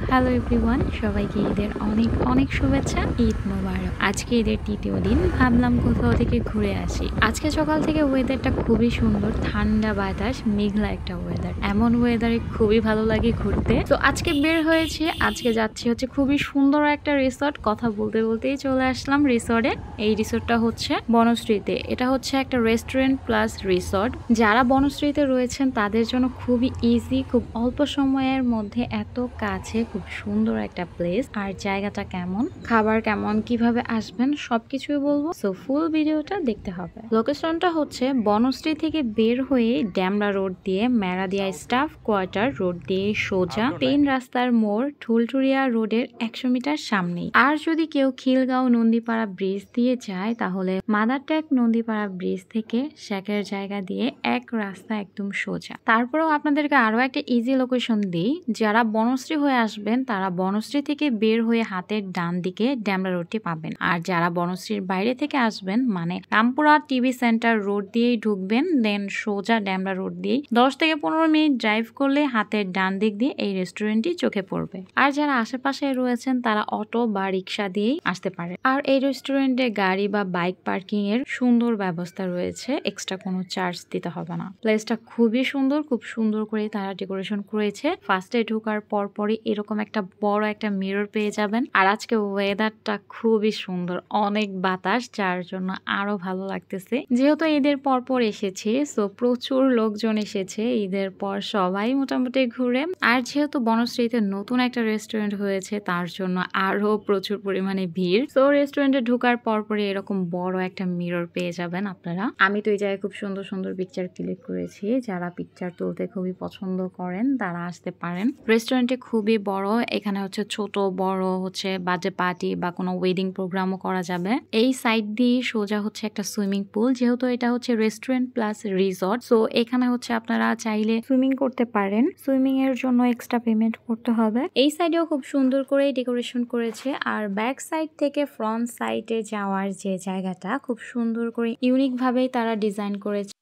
Hello everyone, সবাইকে ঈদের অনেক অনেক শুভেচ্ছা। ঈদ মোবারক। আজকে ঈদের তৃতীয় দিন, ভাবলাম কোথাও থেকে ঘুরে আসি। আজকে সকাল থেকে ওয়েদারটা খুবই সুন্দর, ঠান্ডা বাতাস, মেঘলা একটা ওয়েদার। এমন ওয়েদারে খুবই ভালো লাগে ঘুরতে। তো আজকে বের হয়েছে, আজকে যাচ্ছি হচ্ছে খুবই সুন্দর একটা রিসর্ট। কথা বলতে বলতেই চলে আসলাম রিসর্টে। এই রিসর্টটা হচ্ছে বনশ্রীতে। এটা হচ্ছে একটা রেস্টুরেন্ট প্লাস রিসর্ট। যারা বনশ্রীতে রয়েছেন তাদের জন্য খুবই ইজি, খুব অল্প সময়ের মধ্যে এত কাছে, খুব সুন্দর একটা প্লেস। আর জায়গাটা কেমন, খাবার কেমন, কিভাবে আসবেন সবকিছুই বলবো। সো ফুল ভিডিওটা দেখতে হবে। লোকেশনটা হচ্ছে বনশ্রী থেকে বের হয়ে ড্যামরা রোড দিয়ে মেরাদিয়া স্টাফ কোয়ার্টার রোড দিয়ে সোজা পেন রাস্তার মোড় ঠুলঠুরিয়া রোডের 100 মিটার সামনেই। আর যদি কেউ খিলগাঁও নন্দীপাড়া ব্রিজ দিয়ে যায় তাহলে মাদার ট্যাগ নন্দীপাড়া ব্রিজ থেকে শেখের জায়গা দিয়ে এক রাস্তা একদম সোজা। তারপরেও আপনাদেরকে আরো একটা ইজি লোকেশন দিই। যারা বনশ্রী হয়ে আসবেন তারা বনশ্রী থেকে বের হয়ে হাতের ডান দিকে ড্যামরা রোডটি পাবেন। আর যারা বনশ্রীর বাইরে থেকে আসবেন মানে রামপুরা টিভি সেন্টার রোড দিয়েই ঢুকবেন, দেন সোজা ড্যামরা রোড দিয়েই 10 থেকে 15 মিনিট ড্রাইভ করলে হাতের ডান দিক দিয়ে এই রেস্টুরেন্টটি চোখে পড়বে। আর যারা আশেপাশে রয়েছেন তারা অটো বা রিক্সা দিয়েই আসতে পারে। আর এই রেস্টুরেন্টে গাড়ি বা বাইক পার্কিং এর সুন্দর ব্যবস্থা রয়েছে, এক্সট্রা কোনো চার্জ দিতে হবে না। প্লেসটা খুবই সুন্দর, খুব সুন্দর করে তারা ডেকোরেশন করেছে। ফার্স্টে ঢোকার পরপরই এরকম একটা বড় একটা মিরর পেয়ে যাবেন। আর আজকে ওয়েদারটা খুবই সুন্দর, অনেক বাতাস, যার জন্য আরো ভালো লাগতেছে। যেহেতু ঈদের পর এসেছি, সো প্রচুর লোকজন এসেছে ঈদের পর, সবাই মোটামুটি ঘুরে। আর যেহেতু বনশ্রীতে নতুন একটা রেস্টুরেন্ট হয়েছে তার জন্য আরো প্রচুর পরিমাণে ভিড়। সো রেস্টুরেন্টে ঢোকার পরপরই এরকম বড় একটা মিরর পেয়ে যাবেন আপনারা। আমি তো এই জায়গায় খুব সুন্দর সুন্দর পিকচার ক্লিক করেছি। যারা পিকচার তুলতে খুবই পছন্দ করেন তারা আসতে পারেন। রেস্টুরেন্টে খুবই বড়, এখানে হচ্ছে ছোট বড় হচ্ছে বার্থডে পার্টি বা কোনো ওয়েডিং প্রোগ্রামও করা যাবে। এই সাইড দিয়ে সোজা হচ্ছে একটা সুইমিং পুল। যেহেতু এটা হচ্ছে রেস্টুরেন্ট প্লাস রিসর্ট, সো এখানে হচ্ছে আপনারা চাইলে সুইমিং করতে পারেন। সুইমিং এর জন্য এক্সট্রা পেমেন্ট করতে হবে। এই সাইডেও খুব সুন্দর করে ডেকোরেশন করেছে। আর ব্যাক সাইড থেকে ফ্রন্ট সাইডে যাওয়ার যে জায়গাটা খুব সুন্দর করে ইউনিক ভাবেই তারা ডিজাইন করেছে।